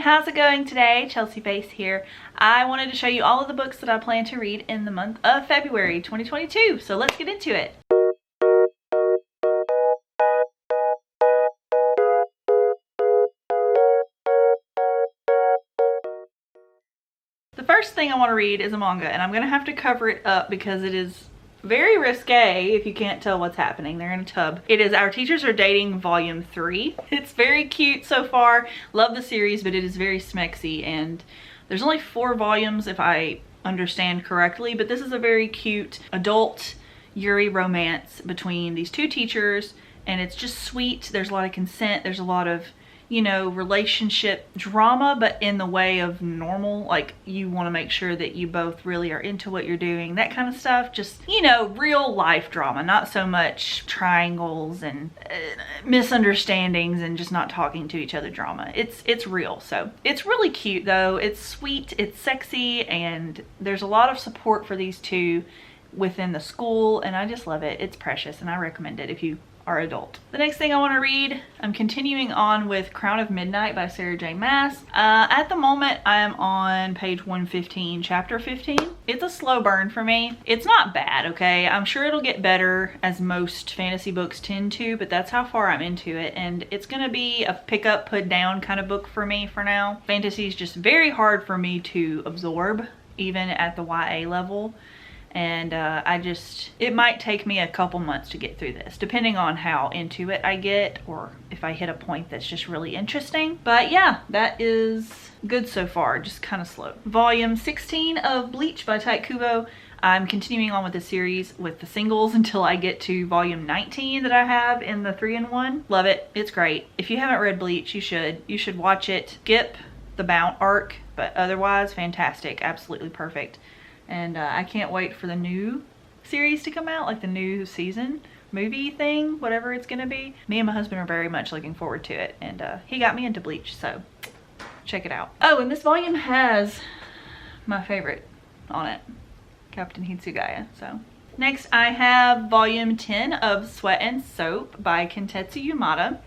everyone, how's it going today? Chelsea Face here. I wanted to show you all of the books that I plan to read in the month of February 2022, so let's get into it. The first thing I want to read is a manga, and I'm going to have to cover it up because it is very risque if you can't tell what's happening. They're in a tub. It is Our Teachers Are Dating Volume 3. It's very cute so far. Love the series, but it is very smexy, and there's only 4 volumes if I understand correctly, but this is a very cute adult Yuri romance between these 2 teachers, and it's just sweet. There's a lot of consent. There's a lot of, you know, relationship drama, but in the way of normal. Like, you want to make sure that you both really are into what you're doing, that kind of stuff. Just, you know, real life drama, not so much triangles and misunderstandings and just not talking to each other drama. It's real. So it's really cute though. It's sweet, it's sexy, and there's a lot of support for these 2 within the school, and I just love it. It's precious, and I recommend it if you are adult. The next thing I want to read, I'm continuing on with Crown of Midnight by Sarah J. Maas. At the moment, I am on page 115, chapter 15. It's a slow burn for me. It's not bad, okay? I'm sure it'll get better, as most fantasy books tend to, but that's how far I'm into it, and it's gonna be a pick up, put down kind of book for me for now. Fantasy is just very hard for me to absorb, even at the YA level. And it might take me a couple months to get through this, depending on how into it I get, or if I hit a point that's just really interesting. But yeah, that is good so far, just kind of slow. Volume 16 of Bleach by Tite Kubo. I'm continuing on with the series with the singles until I get to volume 19 that I have in the 3-in-1. Love it, it's great. If you haven't read Bleach, you should watch it. Skip the Mount arc, but otherwise fantastic, absolutely perfect. And I can't wait for the new series to come out, like the new season movie thing, whatever it's gonna be. Me and my husband are very much looking forward to it, and he got me into Bleach, so check it out. Oh, and this volume has my favorite on it, Captain Hitsugaya. So next I have volume 10 of Sweat and Soap by Kentetsu Yamada.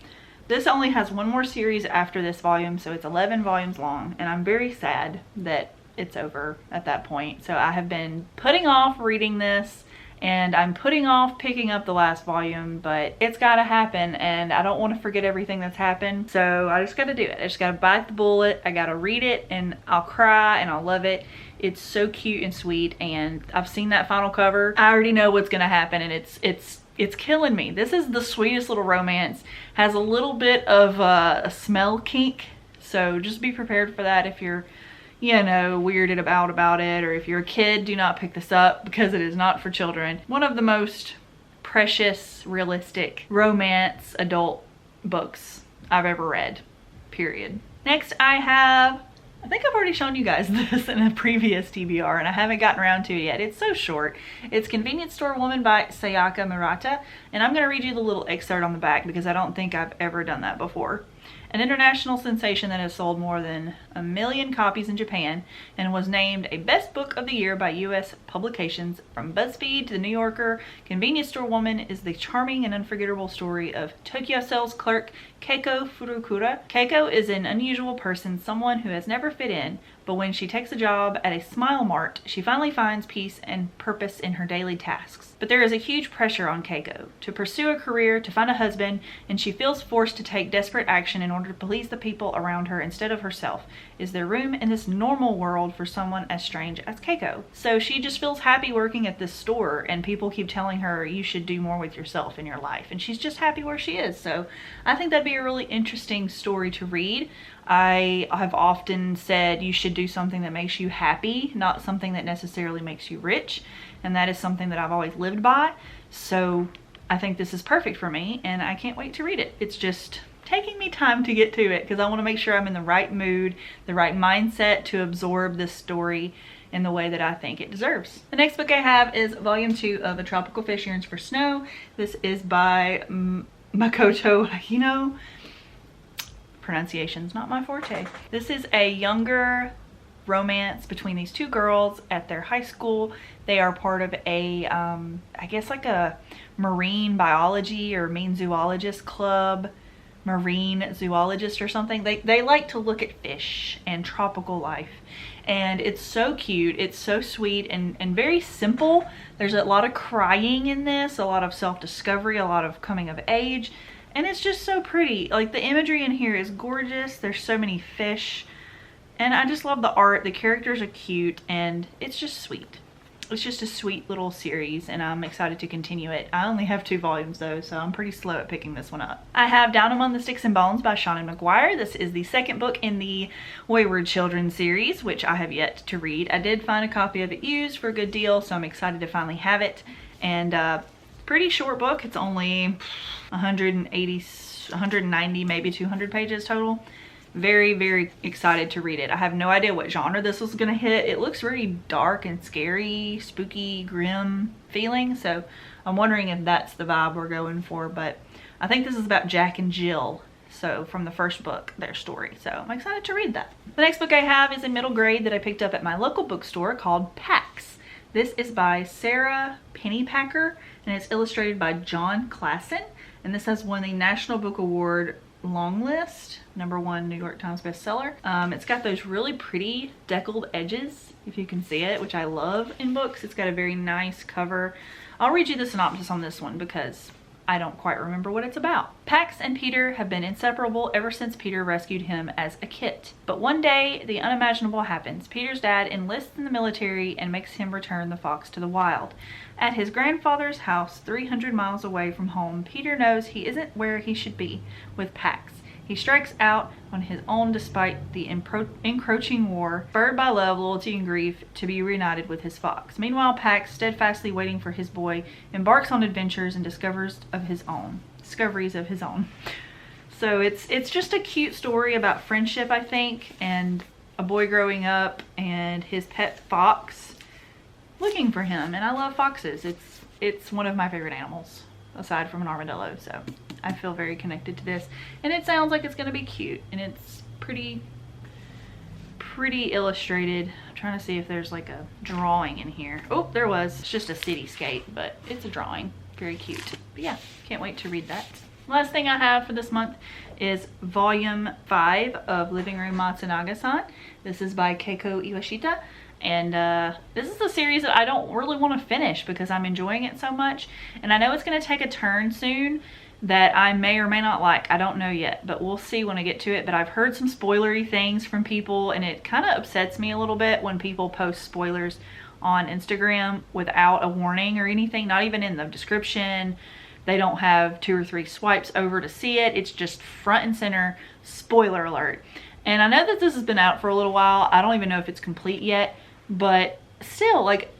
This only has one more series after this volume, so it's 11 volumes long, and I'm very sad that it's over at that point. So I have been putting off reading this, and I'm putting off picking up the last volume, but it's gotta happen, and I don't want to forget everything that's happened, so I just gotta do it. I just gotta bite the bullet. I gotta read it, and I'll cry and I'll love it. It's so cute and sweet, and I've seen that final cover. I already know what's gonna happen, and it's killing me. This is the sweetest little romance. Has a little bit of a smell kink, so just be prepared for that if you're, you know, weirded about it, or if you're a kid, do not pick this up because it is not for children. One of the most precious, realistic romance adult books I've ever read, period. Next I think I've already shown you guys this in a previous TBR, and I haven't gotten around to it yet. It's so short. It's Convenience Store Woman by Sayaka Murata, and I'm gonna read you the little excerpt on the back because I don't think I've ever done that before. An international sensation that has sold more than 1 million copies in Japan and was named a Best Book of the Year by U.S. publications. From BuzzFeed to The New Yorker, Convenience Store Woman is the charming and unforgettable story of Tokyo Cell's clerk Keiko Furukura. Keiko is an unusual person, someone who has never fit in, but when she takes a job at a Smile Mart, she finally finds peace and purpose in her daily tasks. But there is a huge pressure on Keiko to pursue a career, to find a husband, and she feels forced to take desperate action in order to please the people around her instead of herself. Is there room in this normal world for someone as strange as Keiko? So she just feels happy working at this store, and people keep telling her you should do more with yourself in your life, and she's just happy where she is. So I think that'd be a really interesting story to read. I have often said you should do something that makes you happy, not something that necessarily makes you rich, and that is something that I've always lived by. So I think this is perfect for me, and I can't wait to read it. It's just taking me time to get to it because I want to make sure I'm in the right mood, the right mindset to absorb this story in the way that I think it deserves. The next book I have is volume 2 of A Tropical Fish Yearns for Snow. This is by Makoto Hino. Pronunciation's not my forte. This is a younger romance between these 2 girls at their high school. They are part of a, I guess like a marine biology or marine zoologist club marine zoologist or something. They like to look at fish and tropical life. And it's so cute, it's so sweet and very simple. There's a lot of crying in this, a lot of self-discovery, a lot of coming of age, and it's just so pretty. Like, the imagery in here is gorgeous. There's so many fish, and I just love the art. The characters are cute, and it's just sweet. It's just a sweet little series, and I'm excited to continue it. I only have 2 volumes though, so I'm pretty slow at picking this one up. I have Down Among the Sticks and Bones by Seanan McGuire. This is the second book in the Wayward Children series, which I have yet to read. I did find a copy of it used for a good deal, so I'm excited to finally have it. And pretty short book. It's only 180, 190, maybe 200 pages total. Very, very excited to read it. I have no idea what genre this was gonna hit. It looks really dark and scary, spooky, grim feeling, so I'm wondering if that's the vibe we're going for. But I think this is about Jack and Jill, so from the first book, their story, so I'm excited to read that. The next book I have is a middle grade that I picked up at my local bookstore called Pax. This is by Sarah Pennypacker, and it's illustrated by John Klassen, and this has won the National Book Award long list, #1 New York Times bestseller. It's got those really pretty deckled edges, if you can see it, which I love in books. It's got a very nice cover. I'll read you the synopsis on this one because I don't quite remember what it's about. Pax and Peter have been inseparable ever since Peter rescued him as a kit. But one day, the unimaginable happens. Peter's dad enlists in the military and makes him return the fox to the wild. At his grandfather's house, 300 miles away from home, Peter knows he isn't where he should be with Pax. He strikes out on his own despite the encroaching war, spurred by love, loyalty, and grief, to be reunited with his fox. Meanwhile, Pax, steadfastly waiting for his boy, embarks on adventures and discoveries of his own. So it's just a cute story about friendship, I think, and a boy growing up and his pet fox looking for him. And I love foxes. It's one of my favorite animals, aside from an armadillo, so I feel very connected to this. And it sounds like it's gonna be cute, and it's pretty illustrated. I'm trying to see if there's like a drawing in here. Oh, there was. It's just a cityscape, but it's a drawing. Very cute. But yeah, can't wait to read that. Last thing I have for this month is volume 5 of Living Room Matsunagasan. This is by Keiko Iwashita. And this is a series that I don't really want to finish because I'm enjoying it so much. And I know it's going to take a turn soon that I may or may not like. I don't know yet, but we'll see when I get to it. But I've heard some spoilery things from people, and it kind of upsets me a little bit when people post spoilers on Instagram without a warning or anything, not even in the description. They don't have 2 or 3 swipes over to see it. It's just front and center, spoiler alert. And I know that this has been out for a little while. I don't even know if it's complete yet, but still, like,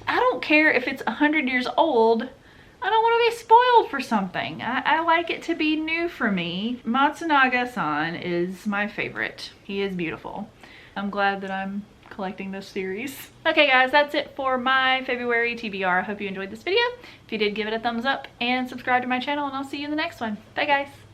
I don't care if it's 100 years old. I don't want to be spoiled for something. I like it to be new for me. Matsunaga-san is my favorite. He is beautiful. I'm glad that I'm collecting this series. Okay guys, that's it for my February TBR. I hope you enjoyed this video. If you did, give it a thumbs up and subscribe to my channel, and I'll see you in the next one. Bye guys.